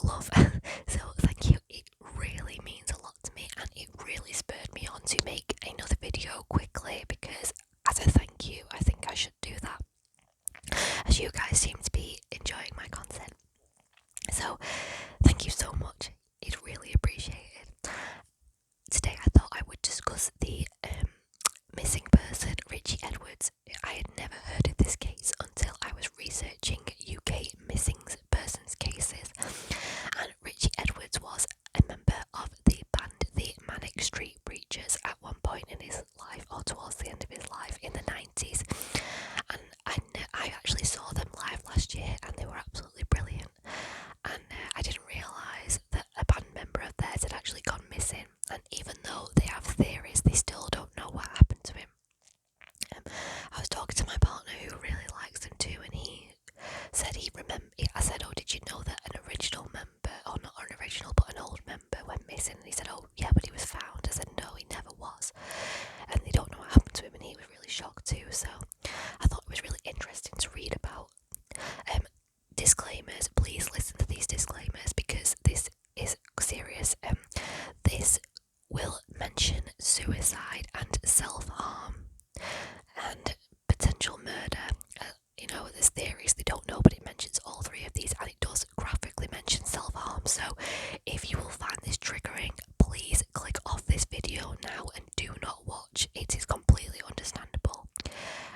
love. So thank you, it really means a lot to me, and it really spurred me on to make another video quickly, because as a thank you, I think I should do that, as you guys seem to be enjoying my content. So thank you so much, it's really appreciated. Today I thought I would discuss the missing person, Richey Edwards. I had never heard of this case until I was researching UK missing persons cases, and Richey Edwards was a member of the band the Manic Street Preachers at one point in his life, or towards the end of his life in the 90s, and I actually saw them live last year and they were absolutely brilliant, and I didn't realise that a band member of theirs had actually gone missing, and even though they have theories, they still don't know what happened to him. I was talking to my partner who really likes them too, and he said I said, oh, did you know that an original member, or not an original but an old member, went missing? And he said, oh yeah, but he was found. I said, no, he never was, and they don't know what happened to him, and he was really shocked too. So I thought it was really interesting to read about. Disclaimers, please listen to these disclaimers because this is serious. This will mention suicide and self-harm and potential murder. There's theories, they don't know, but it mentions all three of these, and it does graphically mention self-harm. So if you will find this triggering, please click off this video now and do not watch. It is completely understandable.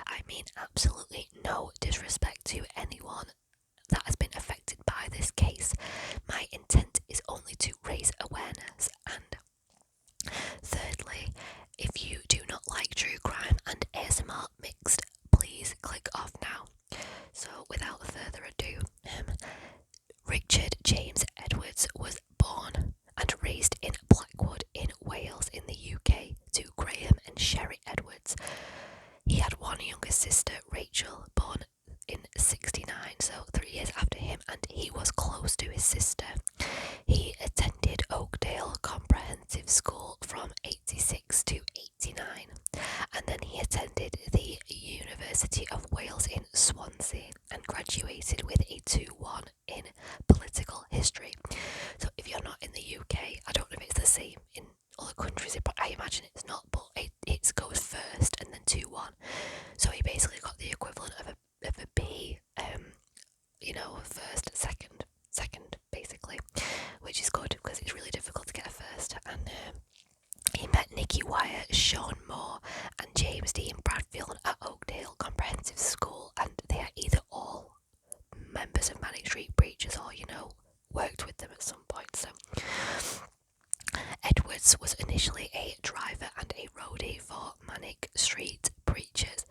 I mean absolutely no disrespect to anyone that has been affected by this case. My intent is only to raise awareness. And thirdly, if you do not like true crime and ASMR mixed, please click off now. So without further ado, Richard James Edwards was born and raised in Blackwood in Wales in the UK to Graham and Sherry Edwards. He had one younger sister, Rachel, born in 69, so 3 years after him, and he was close to his sister. He attended Oakdale Comprehensive School from 86 to 89, and then he attended the University of Wales in Swansea and graduated with a 2-1 in political history. So if you're not in the UK, I don't know if it's the same in other countries, I imagine it's not, but it goes first and then 2-1. So he basically got the equivalent of a B, first, second basically, which is good because it's really difficult to get a first. And he met Nicky Wyatt, Sean Moore and James Dean Bradfield at Oakdale Comprehensive School, and they are either all members of Manic Street Preachers or, worked with them at some point. So Edwards was initially a driver and a roadie for Manic Street Preachers,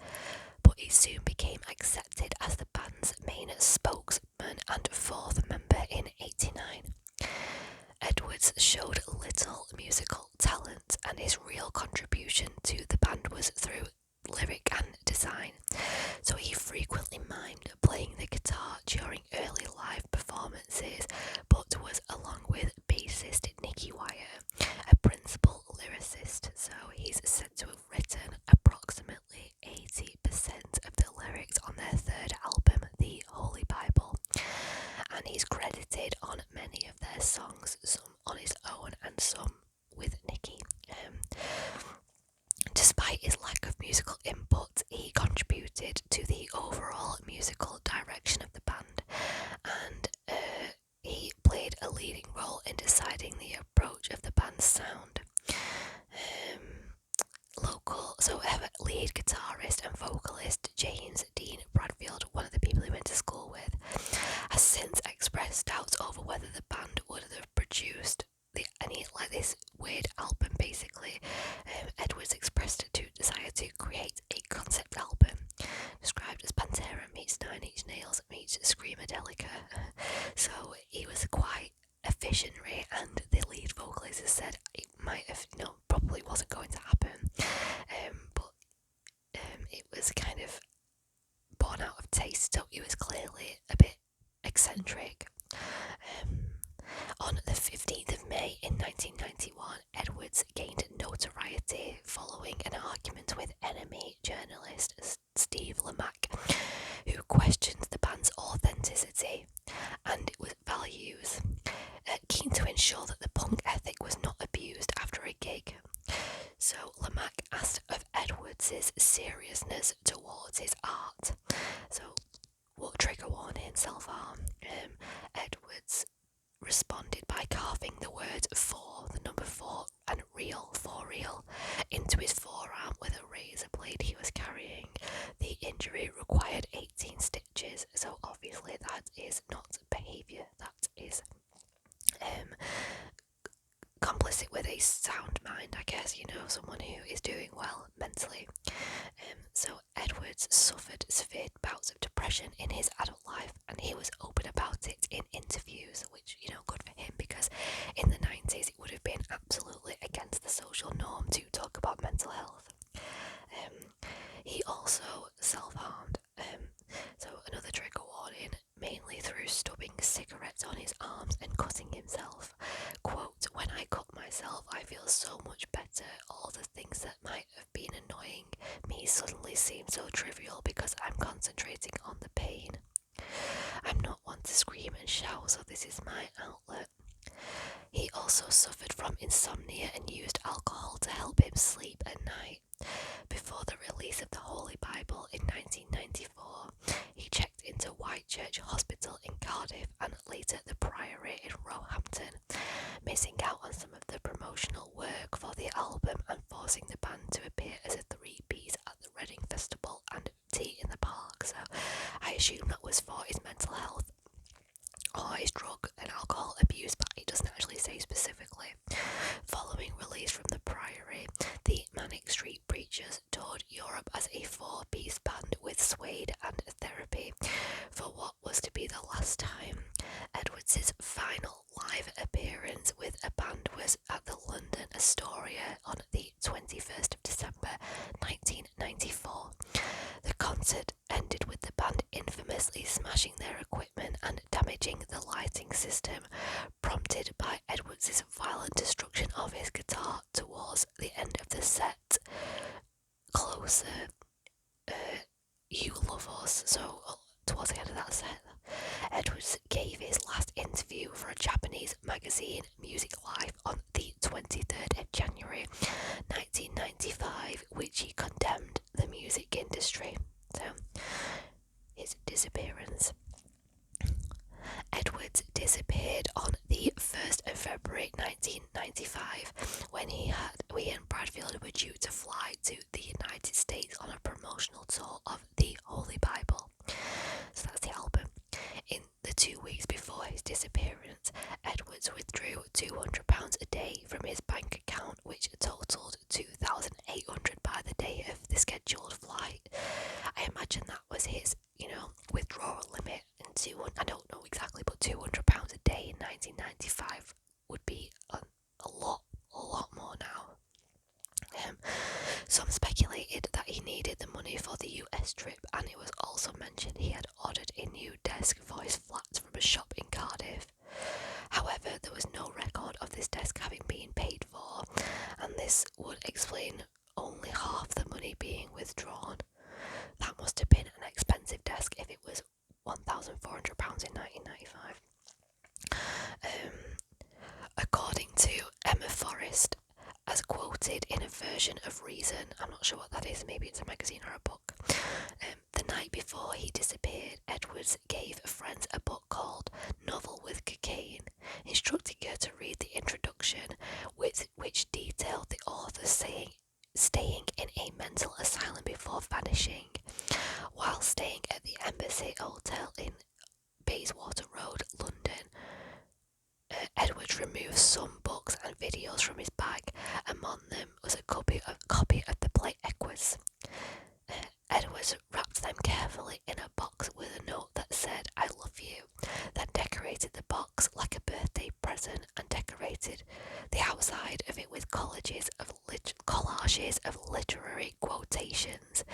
but he soon became accepted as the band's main spokesman and fourth member in 89. Edwards showed little musical talent, and his real contribution to the band was through lyric and design, so he frequently mimed playing the guitar during early live performances, but was along with bassist Nicky Wyatt, a principal lyricist, so he's said to have written approximately 80% of the lyrics on their third album, The Holy Bible, and he's credited on many of their songs, some on his own and some with Nicky. Despite his lack of musical input, he contributed to the overall musical direction of the band, and he played a leading role in deciding the approach of the band's sound. Lead guitarist and vocalist James Dean Bradfield, one of the people he went to school with, has since expressed doubts over whether the band would have produced this weird album. Basically, Edwards expressed a desire to create a concept album described as Pantera meets Nine Inch Nails meets Screamadelica. So he was quite a visionary, and the lead vocalist has said it might have, probably wasn't going to happen, but it was kind of born out of taste, so he was clearly a bit eccentric. On the 15th of May in 1991, Edwards gained notoriety following an argument with enemy journalist Steve Lamacq, who questioned the band's authenticity, and it was sound mind, I guess, someone who is doing well mentally. So Edwards suffered severe bouts of depression in his adult life, and he was open about it in interviews, which, good for him, because in the 90s it would have been absolutely against the social norm to talk about mental health. He also self-harmed. So another trigger warning, mainly through stubbing cigarettes on his arms and cutting himself. Quote, "When I cut myself, I feel so much better. All the things that might have been annoying me suddenly seem so trivial because I'm concentrating on the pain. I'm not one to scream and shout, so this is my outlet." He also suffered from insomnia and used alcohol to help him sleep at night. Before the release of the Holy Bible in 1994, he checked into Whitechurch Hospital in Cardiff and later the Priory in Roehampton, missing out on some of the promotional work for the album and forcing the band to appear as a three-piece at the Reading Festival and Tea in the Park. So I assume that was for his mental health or his drug and alcohol abuse, but it doesn't actually say specifically. Following release from the Priory, the Manic Street Preachers toured Europe as a four-piece band with Suede and Therapy for what was to be the last time. Edwards' final live appearance with a band was at the London Astoria on the 21st of December 1994. The concert ended with the band infamously smashing their equipment and damaging the lighting system, prompted by Edwards' violent destruction of his guitar towards the end of the set. Closer, You Love Us, so towards the end of that set, Edwards gave his last interview for a Japanese magazine, Music Life, on the 23rd of January 1995, which he condemned the music industry. So, his disappearance. Edwards disappeared on the 1st of February 1995 when he and Bradfield were due to fly to the United States on a promotional tour of the Holy Bible. So that's the album. In the 2 weeks before his disappearance, Edwards withdrew £200 a day from his bank account, which totaled $2,800 by the day of the scheduled flight. I imagine that was his, withdrawal limit. And I don't know exactly, but £200 a day in 1995 would be a lot more now. Some speculated that he needed the money for the US trip, and it was also mentioned he had ordered a new desk for his flat from a shop in Cardiff. However, there was no record of this desk having been paid for, and this would explain only half the money being withdrawn. That must have been an expensive desk if it was £1,400 in 1995. According to Emma Forrest, as quoted in a version of Reason, I'm not sure what that is, maybe it's a magazine or a book. The night before he disappeared, Edwards gave friends a book called Novel with Cocaine, instructing her to read the introduction, which detailed the author staying in a mental asylum before vanishing. While staying at the Embassy Hotel in Bayswater Road, London, Edwards removed some books and videos from his bag. Among them was a copy of the play Equus. Edwards wrapped them carefully in a box with a note that said, "I love you," then decorated the box like a birthday present and decorated the outside of it with collages of literary quotations.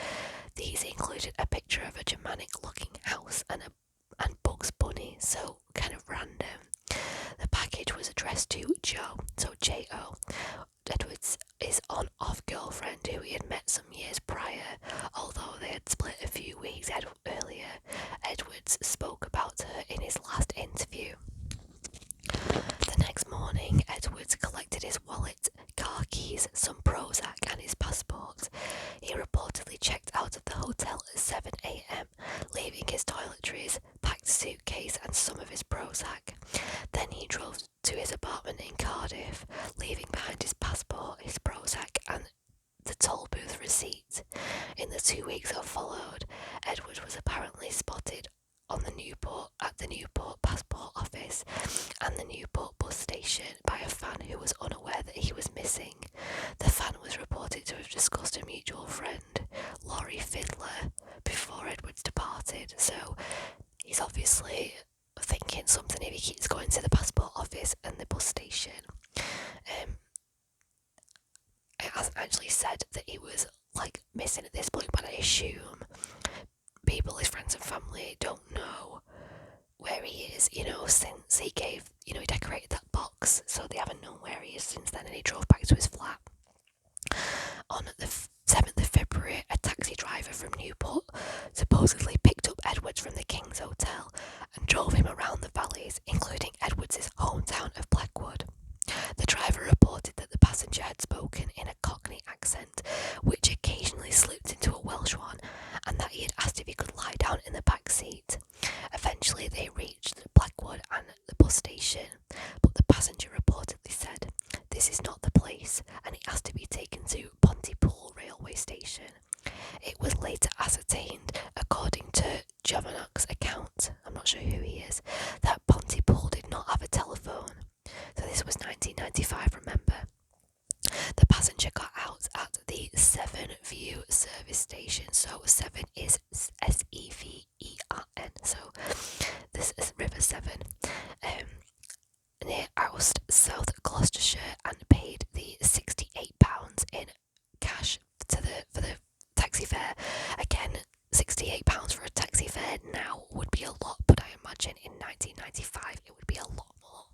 These included a picture of a Germanic-looking house and Bugs Bunny, so kind of random. The package was addressed to Joe, so J-O, Edwards' on-off girlfriend who he had met some years prior. Although they had split a few weeks earlier, Edwards spoke about her in his last interview. The next morning, Edwards collected his wallet, car keys, some Prozac and his passport. He reportedly checked out of the hotel at 7 a.m, leaving his toiletries, packed suitcase and some of his Prozac. Then he drove to his apartment in Cardiff, leaving behind his passport, his Prozac and the toll booth receipt. In the 2 weeks that followed, Edward was apparently spotted at the Newport Passport Office and the Newport bus station. station by a fan who was unaware that he was missing. The fan was reported to have discussed a mutual friend, Laurie Fiddler, before Edwards departed, so he's obviously thinking something if he keeps going to the passport office and the bus station. It hasn't actually said that he was like missing at this point, but I assume people, his friends and family, don't know where he is, since he gave, he decorated that box, so they haven't known where he is since then, and he drove back to his flat. On the 7th of February, a taxi driver from Newport supposedly picked up Edwards from the King's Hotel and drove him around the valleys, including Edwards' hometown of Blackwood. The driver reported that the passenger had spoken in a Cockney accent, which occasionally slipped into a Welsh one, and that he had asked if he could lie down in the back seat. Eventually they reached Blackwood and the bus station, but the passenger reportedly said, "This is not the place," and he asked to be taken to Pontypool railway station. It was later ascertained, according to Jovanok's account, I'm not sure who he is, that Pontypool did not have a telephone. So this was 1995, remember. The passenger got out at the Severn View service station, so Severn is Severn, so this is River Severn, near Aust, South Gloucestershire, and paid the £68 in cash for the taxi fare. Again, £68 for a taxi fare now would be a lot, but I imagine in 1995 it would be a lot more.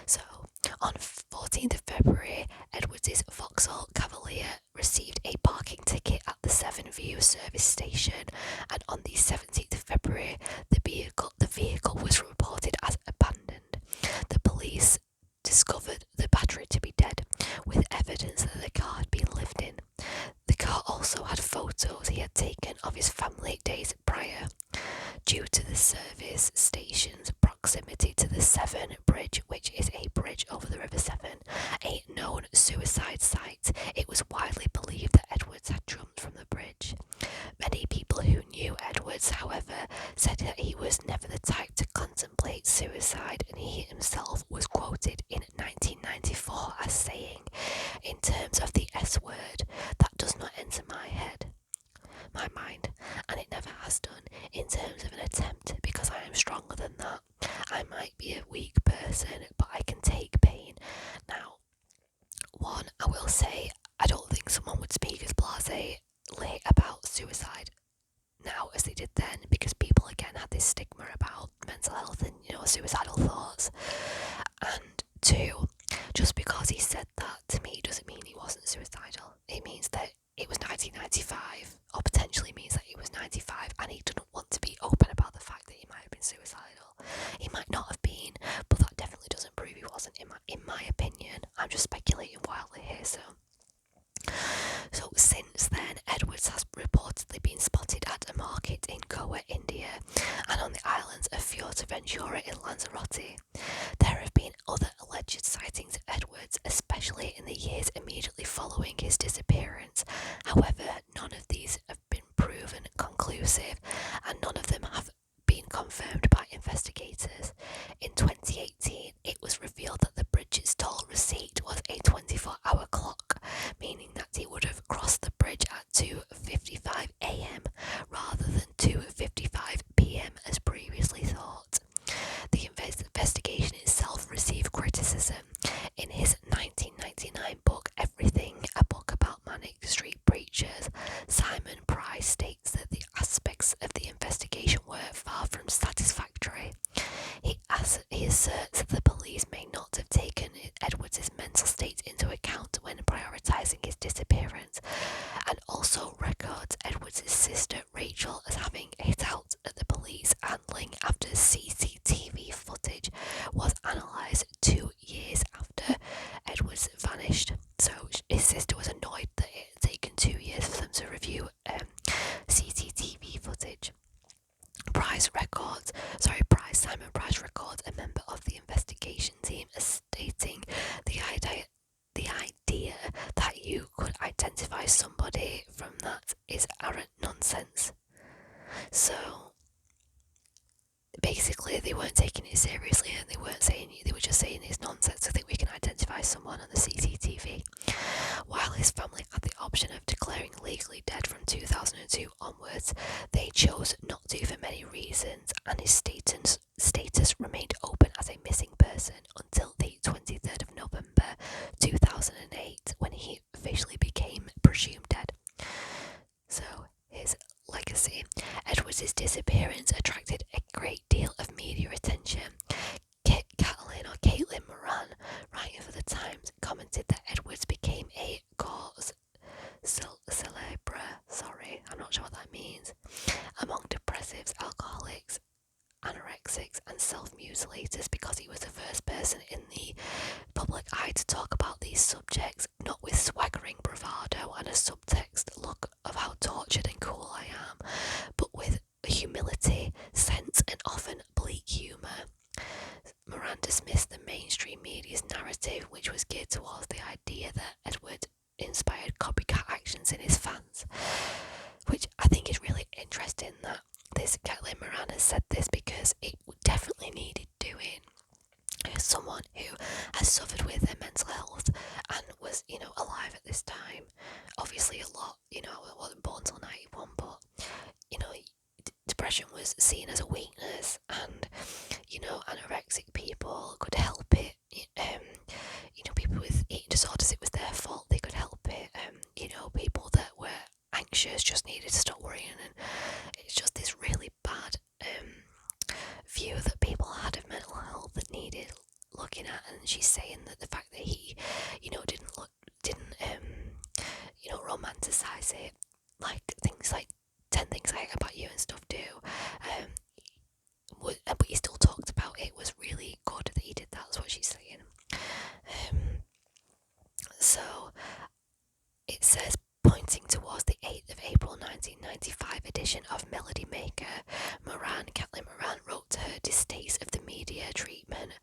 So, on 14th of February, Edwards' Vauxhall Cavalier received a parking ticket at the Severn View service station, and on the 17th of February, the vehicle was reported as abandoned. The police discovered the battery to be dead, with evidence that the car had been lived in. The car also had photos he had taken of his family days prior. Due to the service station's proximity to the Severn Bridge, which is a bridge over the River Severn, a known suicide site, it was widely believed that Edwards had jumped from the bridge. Many people who knew Edwards, however, said that he was never the type to contemplate suicide, and he himself was quoted in 1994 as saying, "In terms of the S word, that does not enter my mind, and it never has done in terms of an attempt, because I am stronger than that. I might be a weak person, but I can take pain." Now, one, I will say, I don't think someone would speak as blasé about suicide now as they did then, because people again had this stigma about mental health and, suicidal thoughts. And two, just because he said that to me doesn't mean he wasn't suicidal. It means that it was 1995, or potentially means that he was 95 and he didn't want to be open about the fact that he might have been suicidal. He might not have been, but that definitely doesn't prove he wasn't, in my opinion. I'm just speculating wildly here, so since then, Edwards has reportedly been spotted at a market in Goa, India, and on the islands of Fuerteventura in Lanzarote. There have been other alleged sightings of Edwards, especially in the years immediately following his disappearance. However, none of these have been proven conclusive, and none of them have been confirmed by investigators. In 2018, it was revealed that the bridge's toll receipt was a 24-hour clock, meaning that he would have crossed the bridge at 2:55 a.m. rather than 2:55 p.m. as previously thought. The investigation itself received criticism. In his 1999 book Everything, a book about Manic Street Preachers, Simon Price states that the aspects of the investigation were far from satisfactory. He asserts that the police may not have taken Edwards' mental state into account when prioritising his disappearance, and also records Edwards' sister Rachel as having hit out at the police handling after CCTV footage was analysed 2 years after Edwards vanished. So his sister was annoyed that it had taken 2 years for them to review CCTV footage. Simon Price records a member of the investigation team as stating the idea that you could identify somebody from that is arrant nonsense. So basically they weren't taking it seriously, and they were just saying it's nonsense, so they chose not to for many reasons, and his status remained open as a missing person until the 23rd of November 2008, when he officially became presumed dead. So, his legacy. Edwards' disappearance attracted a great deal of media attention. Caitlin Moran, writing for the Times, commented that Edwards became a cause célèbre, sorry, I'm not sure what that means, among depressives, alcoholics, anorexics and self-mutilators because he was the first person in the public eye to talk about these subjects, not with swaggering bravado and a subtext look of how tortured and cool I am, but with humility, sense and often bleak humour. Moran dismissed the mainstream media's narrative, which was geared towards the idea that Edward inspired copycat actions in his fans, which I think is really interesting that this Caitlin Moran has said this, because it definitely needed doing. As someone who has suffered with their mental health and was, alive at this time, obviously a lot, I wasn't born till 91, but, depression was seen as a weakness, and, anorexic people could help it. People with eating disorders, it was their fault, they could help it. People that were anxious just needed to stop worrying, and it's just this really bad view that people had of mental health that needed looking at. And she's saying that the fact that he, didn't romanticize it, like things like 10 Things I Hate About You and stuff do, but he still talked about it, was really good that he did that. That's what she's saying. So it says, pointing towards the 8th of April 1995 edition of Melody Maker, Caitlin Moran wrote to her distaste of the media treatment.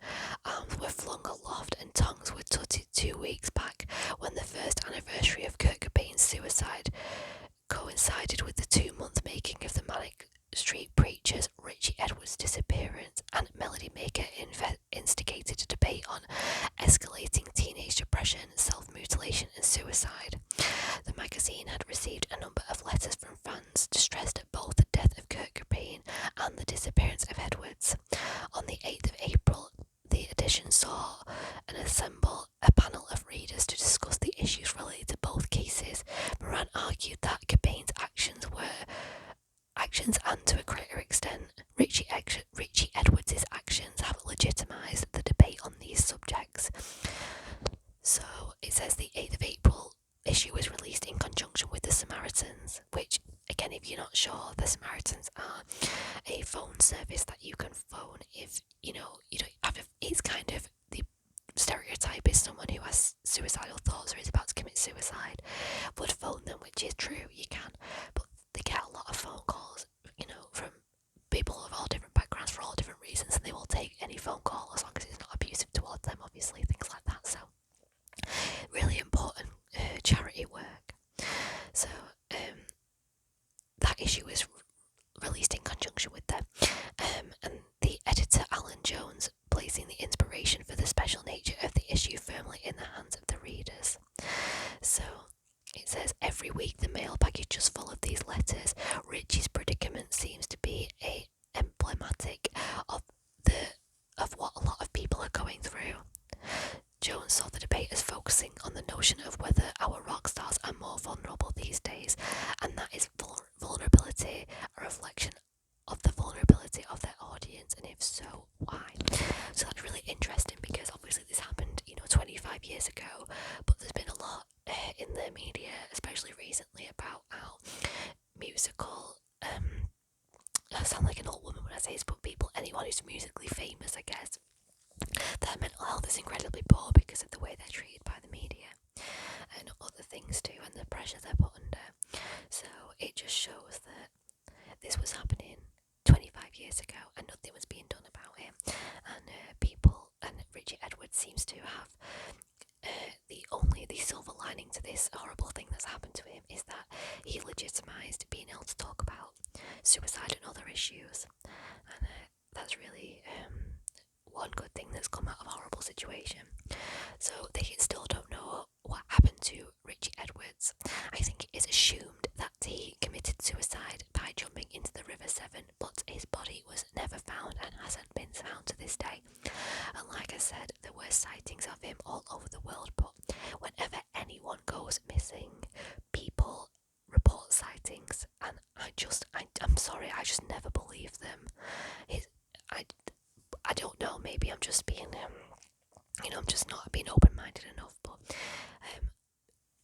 Arms were flung aloft and tongues were tutted 2 weeks back, when the first anniversary of Kurt Cobain's suicide coincided with the 2-month making of the Manic Street Preacher's Richey Edwards' disappearance, and Melody Maker instigated a debate on escalating teenage depression, self-mutilation and suicide. The magazine had received a number of letters from fans distressed at both the death of Kurt Cobain and the disappearance of Edwards. On the 8th of April, the edition saw and assemble a panel of readers to discuss the issues related to both cases. Moran argued that Cobain's actions, and to a greater extent, Richey Edwards' actions, have legitimised the debate on these subjects. So it says the 8th of April issue was released in conjunction with the Samaritans, which, again, if you're not sure, the Samaritans are a phone service that you can phone if you don't have it's kind of, the stereotype is someone who has suicidal thoughts or is about to commit suicide would phone them, which is true, you can, but they get a lot of phone calls, from people of all different backgrounds for all different reasons, and they will take any phone call as long as it's not abusive towards them, obviously, things like that. So really important charity work. So that issue was released in conjunction with them, and the editor Alan Jones placing the inspiration for the special nature of the issue firmly in the hands of the readers. So it says, every week the mail package is full of these letters. Richie's predicament seems to be emblematic of what a lot of people are going through. Jones saw the debate as focusing on the notion of whether our rock stars are more vulnerable these days, and that is vulnerability a reflection of the vulnerability of their audience, and if so, why? So that's really interesting, because obviously this happened, 25 years ago, but there's been a lot in the media, especially recently, about how musical, I sound like an old woman when I say this, but anyone who's musically famous, I guess, their mental health is incredibly poor because of the way they're treated by the media and other things too, and the pressure they're put under. So it just shows that this was happening 25 years ago and nothing was being done about it, and Richey Edwards seems to have the silver lining to this horrible thing that's happened to him is that he legitimised being able to talk about suicide and other issues, and that's really one good thing that's come out of a horrible situation. So they still don't know what happened to Richey Edwards. I think it is assumed that he committed suicide by jumping into the river sightings of him all over the world, but whenever anyone goes missing, people report sightings, and I'm sorry, I just never believe them. I don't know, maybe I'm just being, I'm just not being open-minded enough, but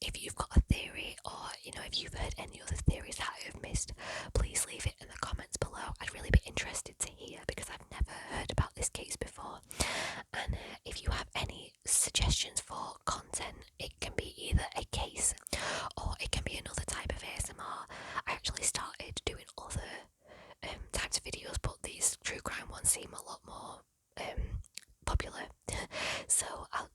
if you've got a theory, or if you've heard any other theories that I have missed, please leave it in the comments below. I'd really be interested to hear, because I've never heard about this case before. And if you have any suggestions for content, it can be either a case or it can be another type of ASMR. I actually started doing other types of videos, but these true crime ones seem a lot more popular. So I'll